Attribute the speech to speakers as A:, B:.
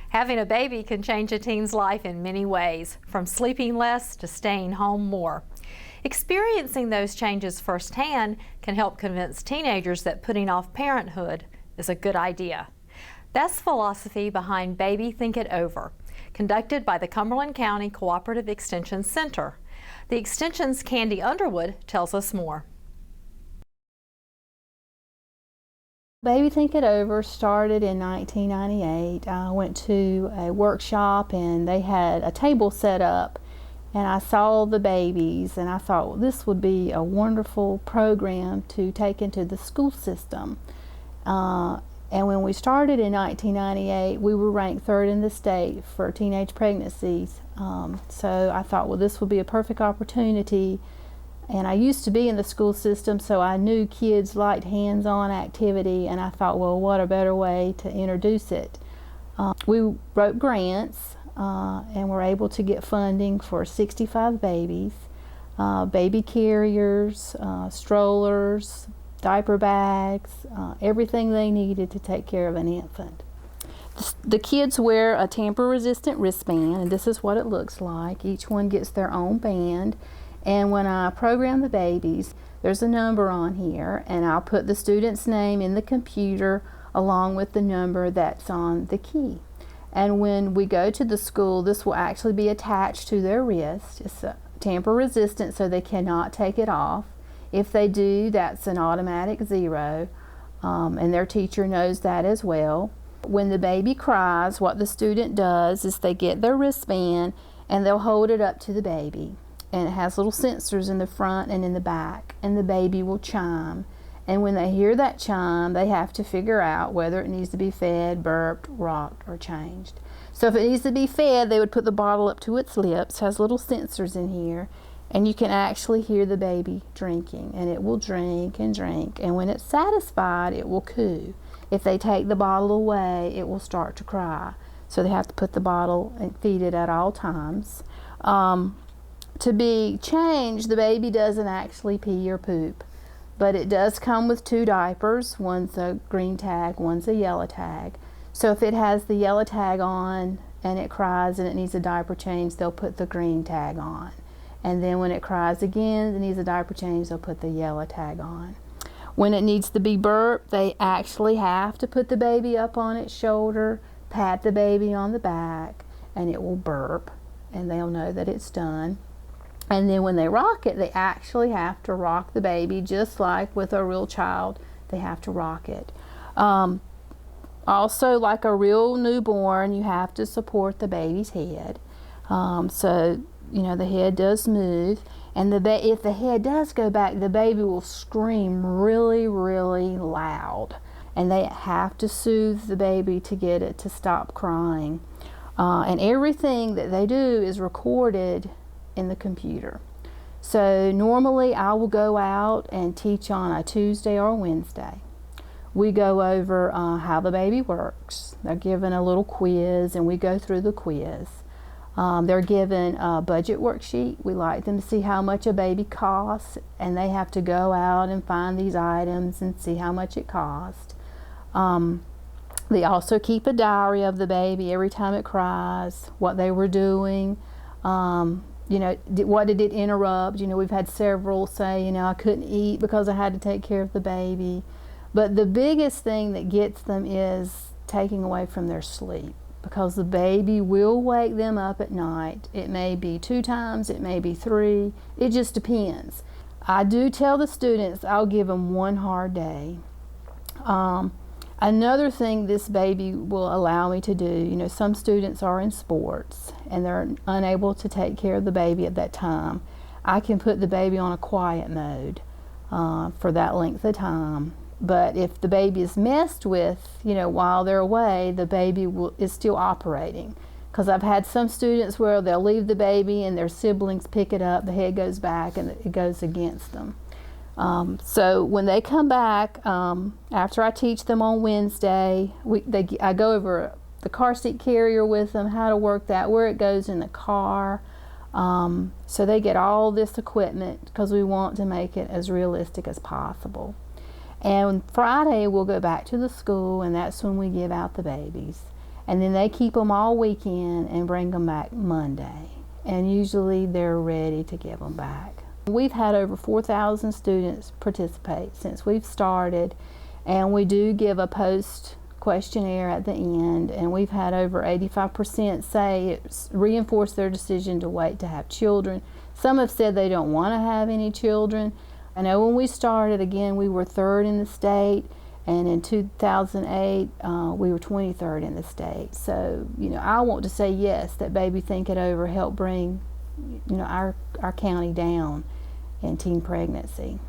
A: Having a baby can change a teen's life in many ways, from sleeping less to staying home more. Experiencing those changes firsthand can help convince teenagers that putting off parenthood is a good idea. That's the philosophy behind Baby Think It Over, conducted by the Cumberland County Cooperative Extension Center. The Extension's Candy Underwood tells us more.
B: Baby Think It Over started in 1998. I went to a workshop and they had a table set up, and I saw the babies and I thought, well, this would be a wonderful program to take into the school system. And when we started in 1998, we were ranked 3rd in the state for teenage pregnancies. So I thought, well, this would be a perfect opportunity. And I used to be in the school system, so I knew kids liked hands-on activity, and I thought, well, what a better way to introduce it. We wrote grants and were able to get funding for 65 babies, baby carriers, strollers, diaper bags, everything they needed to take care of an infant. The kids wear a tamper-resistant wristband, and this is what it looks like. Each one gets their own band. And when I program the babies, there's a number on here, and I'll put the student's name in the computer along with the number that's on the key. And when we go to the school, this will actually be attached to their wrist. It's tamper resistant, so they cannot take it off. If they do, that's an automatic 0, and their teacher knows that as well. When the baby cries, what the student does is they get their wristband and they'll hold it up to the baby. And it has little sensors in the front and in the back, and the baby will chime. And when they hear that chime, they have to figure out whether it needs to be fed, burped, rocked, or changed. So if it needs to be fed, they would put the bottle up to its lips, has little sensors in here, and you can actually hear the baby drinking, and it will drink and drink, and when it's satisfied, it will coo. If they take the bottle away, it will start to cry. So they have to put the bottle and feed it at all times. To be changed, the baby doesn't actually pee or poop, but it does come with 2 diapers. One's a green tag, one's a yellow tag. So if it has the yellow tag on and it cries and it needs a diaper change, they'll put the green tag on. And then when it cries again and needs a diaper change, they'll put the yellow tag on. When it needs to be burped, they actually have to put the baby up on its shoulder, pat the baby on the back, and it will burp, and they'll know that it's done. And then when they rock it, they actually have to rock the baby, just like with a real child, they have to rock it. Also, like a real newborn, you have to support the baby's head. So, you know, the head does move, and if the head does go back, the baby will scream really, really loud. And they have to soothe the baby to get it to stop crying. And everything that they do is recorded in the computer. So normally I will go out and teach on a Tuesday or Wednesday. We go over how the baby works. They're given a little quiz and we go through the quiz. They're given a budget worksheet. We like them to see how much a baby costs, and they have to go out and find these items and see how much it costs. They also keep a diary of the baby every time it cries, what they were doing. You know, what did it interrupt? You know, we've had several say, you know, I couldn't eat because I had to take care of the baby. But the biggest thing that gets them is taking away from their sleep, because the baby will wake them up at night. It may be 2 times, it may be 3, it just depends. I do tell the students I'll give them 1 hard day. Another thing this baby will allow me to do, you know, some students are in sports and they're unable to take care of the baby at that time. I can put the baby on a quiet mode for that length of time. But if the baby is messed with, you know, while they're away, the baby is still operating. Because I've had some students where they'll leave the baby and their siblings pick it up, the head goes back and it goes against them. So when they come back, after I teach them on Wednesday, I go over the car seat carrier with them, how to work that, where it goes in the car. So they get all this equipment because we want to make it as realistic as possible. And Friday we'll go back to the school, and that's when we give out the babies. and then they keep them all weekend and bring them back Monday. And usually they're ready to give them back. We've had over 4,000 students participate since we've started, and we do give a post questionnaire at the end, and we've had over 85% say it's reinforced their decision to wait to have children. Some have said they don't want to have any children. I know when we started, again, we were 3rd in the state, and in 2008 we were 23rd in the state. So, I want to say yes, that Baby Think It Over helped bring, our county down in teen pregnancy.